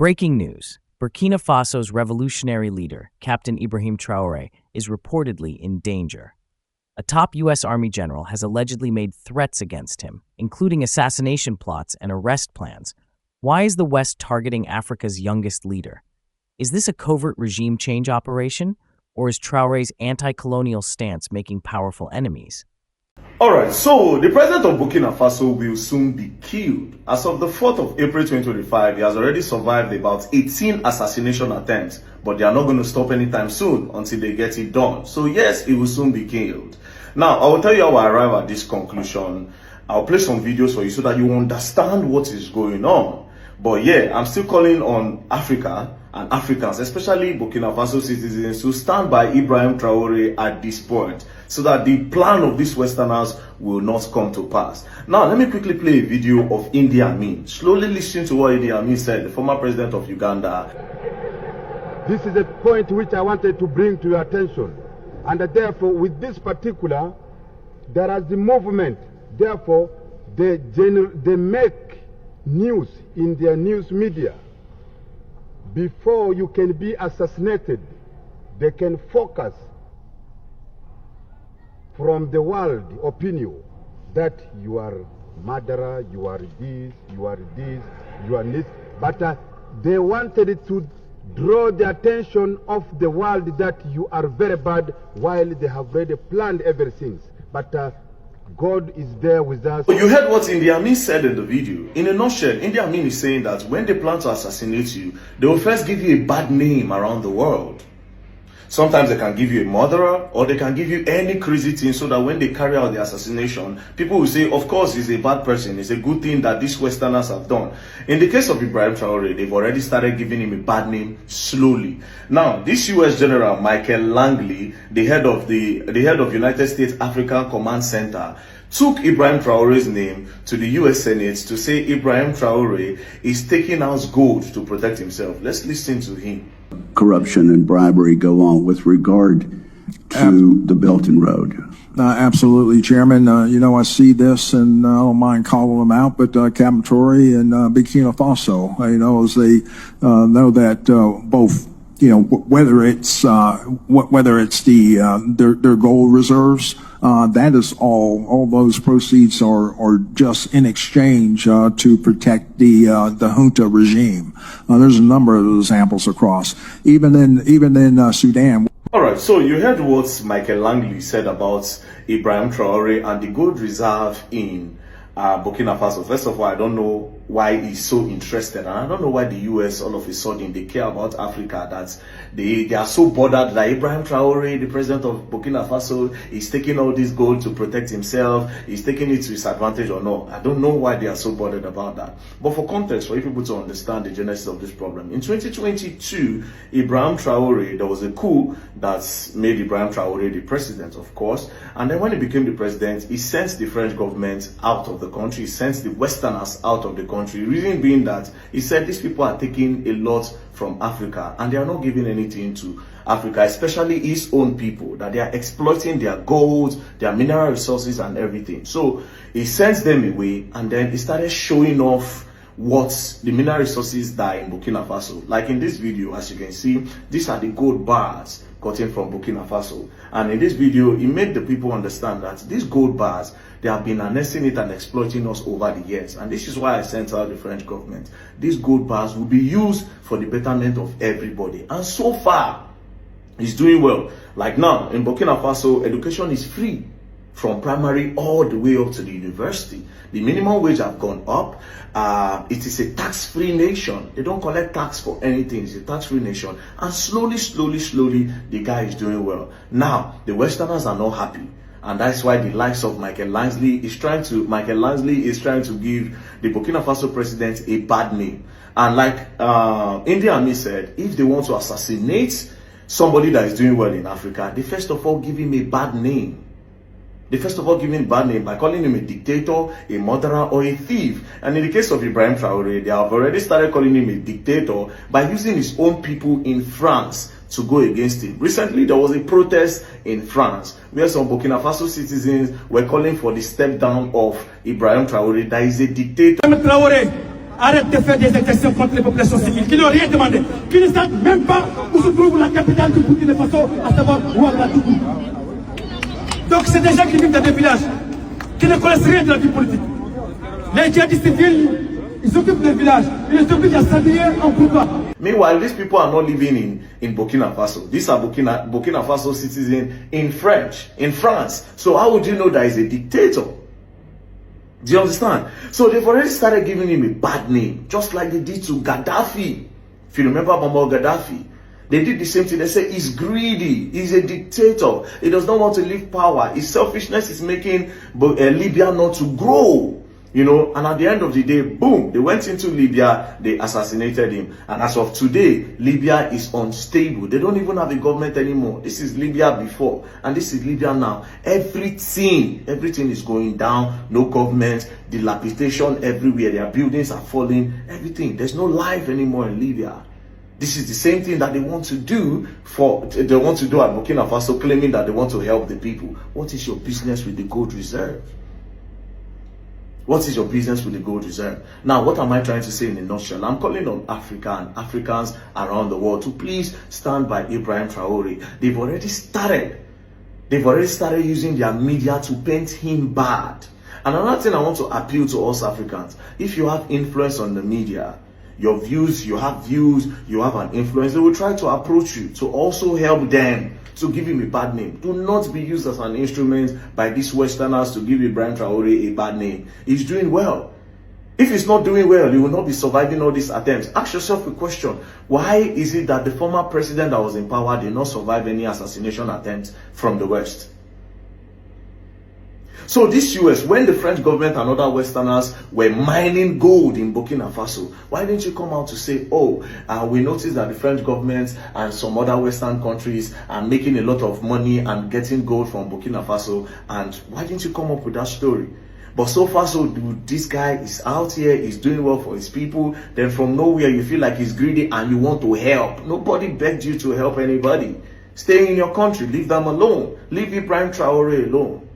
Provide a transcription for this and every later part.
Breaking news. Burkina Faso's revolutionary leader, Captain Ibrahim Traoré, is reportedly in danger. A top U.S. Army general has allegedly made threats against him, including assassination plots and arrest plans. Why is the West targeting Africa's youngest leader? Is this a covert regime change operation, or is Traoré's anti-colonial stance making powerful enemies? Alright, so the president of Burkina Faso will soon be killed. As of the 4th of April 2025, he has already survived about 18 assassination attempts, but they are not going to stop anytime soon until they get it done. So yes, he will soon be killed. Now, I will tell you how I arrive at this conclusion. I'll play some videos for you so that you understand what is going on. But yeah, I'm still calling on Africa and Africans, especially Burkina Faso citizens, to stand by Ibrahim Traoré at this point, so that the plan of these Westerners will not come to pass. Now, let me quickly play a video of Idi Amin. Slowly listen to what Idi Amin said, the former president of Uganda. This is a point which I wanted to bring to your attention. And therefore, with this particular, there is the movement. Therefore, they make news in their news media. Before you can be assassinated, they can focus from the world opinion that you are murderer, you are this, you are this, you are this. But they wanted to draw the attention of the world that you are very bad, while they have already planned everything. But God is there with us. You heard what Idi Amin said in the video. In a nutshell, Idi Amin is saying that when they plan to assassinate you, they will first give you a bad name around the world. Sometimes they can give you a murderer, or they can give you any crazy thing, so that when they carry out the assassination, people will say, of course, he's a bad person. It's a good thing that these Westerners have done. In the case of Ibrahim Traoré, they've already started giving him a bad name slowly. Now, this US General Michael Langley, the head of United States African Command Center, took Ibrahim Traoré's name to the US Senate to say Ibrahim Traoré is taking out gold to protect himself. Let's listen to him. Corruption and bribery go on with regard to the Belt and Road. Absolutely, Chairman. I see this, and I don't mind calling them out, but Captain Traoré and Burkina Faso, as they know that both, whether it's their gold reserves, that is all those proceeds are just in exchange to protect the junta regime. There's a number of examples across, even in Sudan. All right, so you heard what Michael Langley said about Ibrahim Traoré and the gold reserve in Burkina Faso. First of all, I don't know why he's so interested, and I don't know why the US all of a sudden they care about Africa, that they are so bothered that Ibrahim Traoré, the president of Burkina Faso, is taking all this gold to protect himself, he's taking it to his advantage or not. I don't know why they are so bothered about that. But for context, for you people to understand the genesis of this problem, in 2022, Ibrahim Traoré, there was a coup that made Ibrahim Traoré the president, of course, and then when he became the president, he sent the French government out of the country, he sent the Westerners out of the country. Reason being that he said these people are taking a lot from Africa and they are not giving anything to Africa, especially his own people, that they are exploiting their gold, their mineral resources and everything. So he sent them away, and then he started showing off what the mineral resources that are in Burkina Faso. Like in this video, as you can see, these are the gold bars gotten from Burkina Faso. And in this video, he made the people understand that these gold bars, they have been harnessing it and exploiting us over the years. And this is why I sent out the French government. These gold bars will be used for the betterment of everybody. And so far, it's doing well. Like now, in Burkina Faso, education is free from primary all the way up to the university. The minimum wage have gone up. It is a tax-free nation. They don't collect tax for anything. It's a tax-free nation. And slowly, the guy is doing well. Now, the Westerners are not happy. And that's why the likes of Michael Langley is trying to give the Burkina Faso president a bad name. And like Idi Amin said, if they want to assassinate somebody that is doing well in Africa, they first of all give him a bad name. They first of all give him a bad name by calling him a dictator, a murderer, or a thief. And in the case of Ibrahim Traoré, they have already started calling him a dictator by using his own people in France to go against him. Recently, there was a protest in France where some Burkina Faso citizens were calling for the step down of Ibrahim Traoré, that is a dictator. Traoré arrête de faire des exactions contre les populations civiles qui n'ont rien demandé, qui ne savent même pas où se trouve la capitale du Burkina Faso, à savoir Ouagadougou. Donc c'est des gens qui vivent dans des villages, qui ne connaissent rien de la vie politique. Les djihadistes ils occupent les villages, ils les obligent à s'habiller en pourquoi. Meanwhile, these people are not living in Burkina Faso. These are Burkina Faso citizens in France. So how would you know that he's a dictator? Do you understand? So they've already started giving him a bad name, just like they did to Gaddafi. If you remember Muammar Gaddafi, they did the same thing. They say he's greedy, he's a dictator, he does not want to leave power. His selfishness is making Libya not to grow. You know, and at the end of the day, boom, they went into Libya, they assassinated him. And as of today, Libya is unstable. They don't even have a government anymore. This is Libya before, and this is Libya now. Everything is going down. No government, dilapidation everywhere. Their buildings are falling, everything. There's no life anymore in Libya. This is the same thing that they want to do at Burkina Faso, claiming that they want to help the people. What is your business with the gold reserve? What is your business with the gold reserve? Now, what am I trying to say in a nutshell? I'm calling on Africa and Africans around the world to please stand by Ibrahim Traoré. They've already started using their media to paint him bad. And another thing I want to appeal to us Africans, if you have influence on the media, you have an influence, they will try to approach you to also help them to give him a bad name. Do not be used as an instrument by these Westerners to give Ibrahim Traoré a bad name. He's doing well. If he's not doing well, he will not be surviving all these attempts. Ask yourself a question. Why is it that the former president that was in power did not survive any assassination attempts from the West? So this US, when the French government and other Westerners were mining gold in Burkina Faso, why didn't you come out to say, we noticed that the French government and some other Western countries are making a lot of money and getting gold from Burkina Faso, and why didn't you come up with that story? But so far, so good. This guy is out here, he's doing well for his people. Then from nowhere, you feel like he's greedy and you want to help. Nobody begged you to help anybody. Stay in your country, leave them alone. Leave Ibrahim Traoré alone.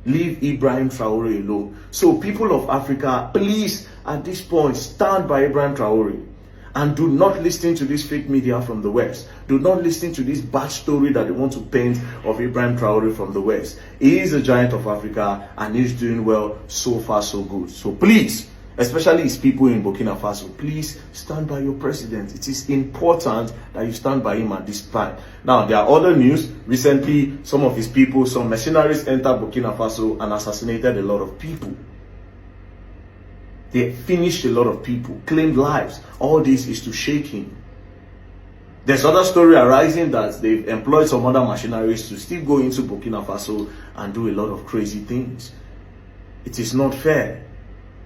Leave Ibrahim Traoré alone. So people of Africa, please, at this point, stand by Ibrahim Traoré. And do not listen to this fake media from the West. Do not listen to this bad story that they want to paint of Ibrahim Traoré from the West. He is a giant of Africa and he's doing well. So far, so good. So please, especially his people in Burkina Faso, please stand by your president. It is important that you stand by him at this time. Now, there are other news. Recently, some of his people, some mercenaries entered Burkina Faso and assassinated a lot of people. They finished a lot of people, claimed lives. All this is to shake him. There's other story arising that they've employed some other mercenaries to still go into Burkina Faso and do a lot of crazy things. It is not fair.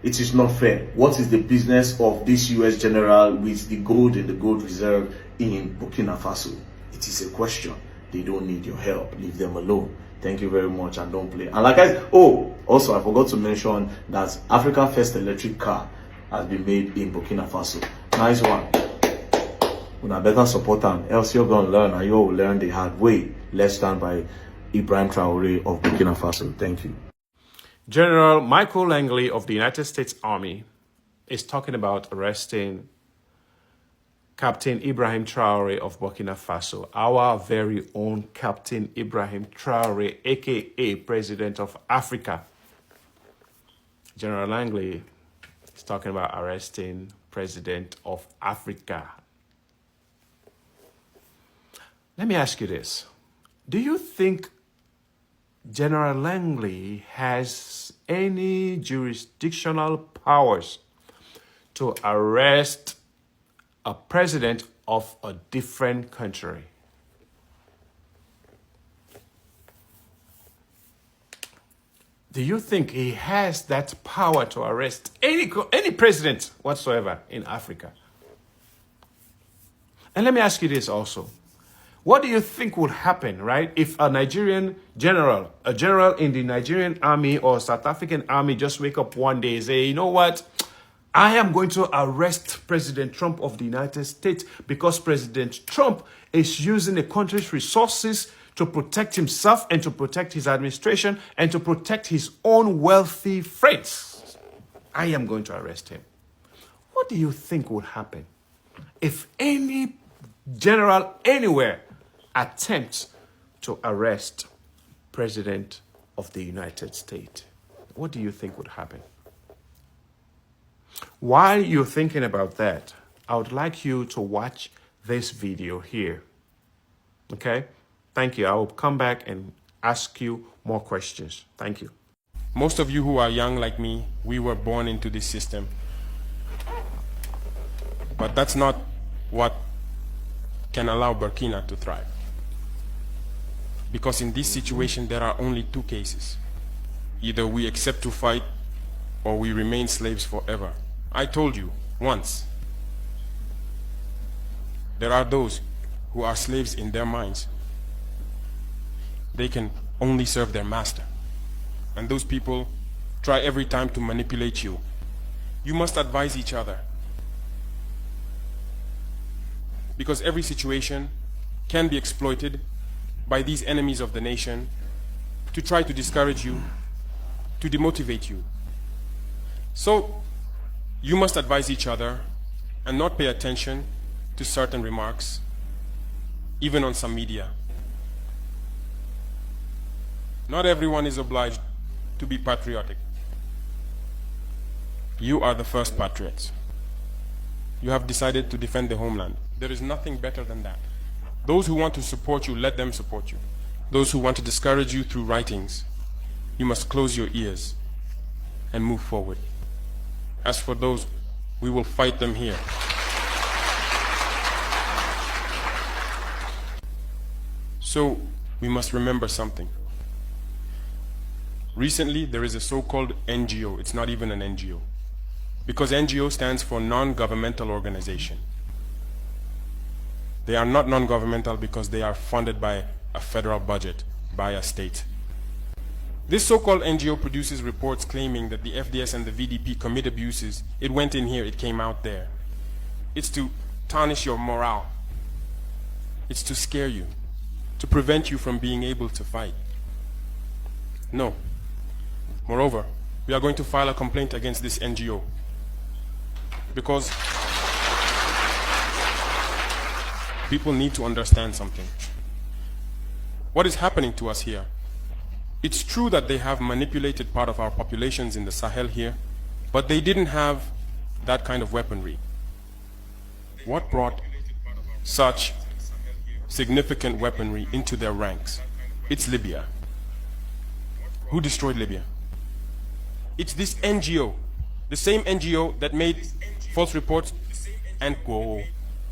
It is not fair. What is the business of this US general with the gold and the gold reserve in Burkina Faso? It is a question. They don't need your help. Leave them alone. Thank you very much and don't play. And like I said, also I forgot to mention that Africa's first electric car has been made in Burkina Faso. Nice one. Una better support them, else you're gonna learn and you will learn the hard way. Let's stand by Ibrahim Traoré of Burkina Faso. Thank you. General Michael Langley of the United States Army is talking about arresting Captain Ibrahim Traoré of Burkina Faso, our very own Captain Ibrahim Traoré, aka President of Africa. General Langley is talking about arresting President of Africa. Let me ask you this. Do you think General Langley has any jurisdictional powers to arrest a president of a different country? Do you think he has that power to arrest any president whatsoever in Africa? And let me ask you this also. What do you think would happen, right, if a Nigerian general, a general in the Nigerian army or South African army just wake up one day and say, you know what, I am going to arrest President Trump of the United States because President Trump is using the country's resources to protect himself and to protect his administration and to protect his own wealthy friends. I am going to arrest him. What do you think would happen if any general anywhere attempts to arrest President of the United States? What do you think would happen? While you're thinking about that, I would like you to watch this video here. Okay? Thank you. I will come back and ask you more questions. Thank you. Most of you who are young like me, we were born into this system. But that's not what can allow Burkina to thrive. Because in this situation, there are only two cases. Either we accept to fight or we remain slaves forever. I told you once, there are those who are slaves in their minds. They can only serve their master. And those people try every time to manipulate you. You must advise each other. Because every situation can be exploited by these enemies of the nation to try to discourage you, to demotivate you. So, you must advise each other and not pay attention to certain remarks, even on some media. Not everyone is obliged to be patriotic. You are the first patriots. You have decided to defend the homeland. There is nothing better than that. Those who want to support you, let them support you. Those who want to discourage you through writings, you must close your ears and move forward. As for those, we will fight them here. So, we must remember something. Recently, there is a so-called NGO. It's not even an NGO. Because NGO stands for non-governmental organization. They are not non-governmental because they are funded by a federal budget, by a state. This so-called NGO produces reports claiming that the FDS and the VDP commit abuses. It went in here, it came out there. It's to tarnish your morale. It's to scare you, to prevent you from being able to fight. No. Moreover, we are going to file a complaint against this NGO because people need to understand something. What is happening to us here? It's true that they have manipulated part of our populations in the Sahel here, but they didn't have that kind of weaponry. What brought such significant weaponry into their ranks? It's Libya. Who destroyed Libya? It's this NGO, the same NGO that made false reports and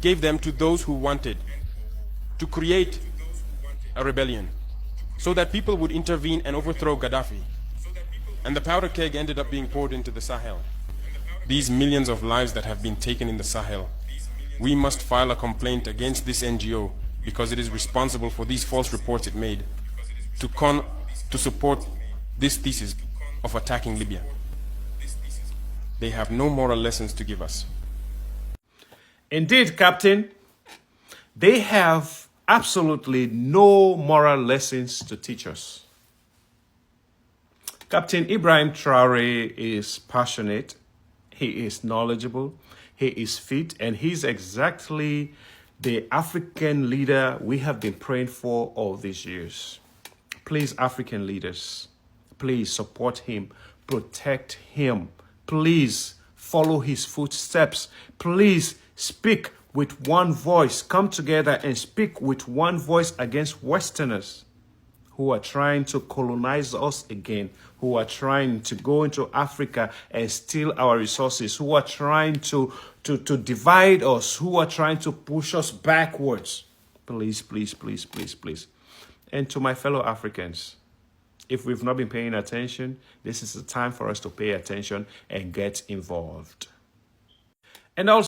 gave them to those who wanted to create a rebellion so that people would intervene and overthrow Gaddafi. And the powder keg ended up being poured into the Sahel. These millions of lives that have been taken in the Sahel, we must file a complaint against this NGO because it is responsible for these false reports it made to support this thesis of attacking Libya. They have no moral lessons to give us. Indeed, Captain, they have absolutely no moral lessons to teach us. Captain Ibrahim Traoré is passionate, he is knowledgeable, he is fit, and he's exactly the African leader we have been praying for all these years. Please, African leaders, please support him, protect him. Please follow his footsteps. Please speak with one voice. Come together and speak with one voice against Westerners who are trying to colonize us again, who are trying to go into Africa and steal our resources, who are trying to divide us, who are trying to push us backwards. Please, please, please, please, please. And to my fellow Africans, if we've not been paying attention, this is the time for us to pay attention and get involved. And also,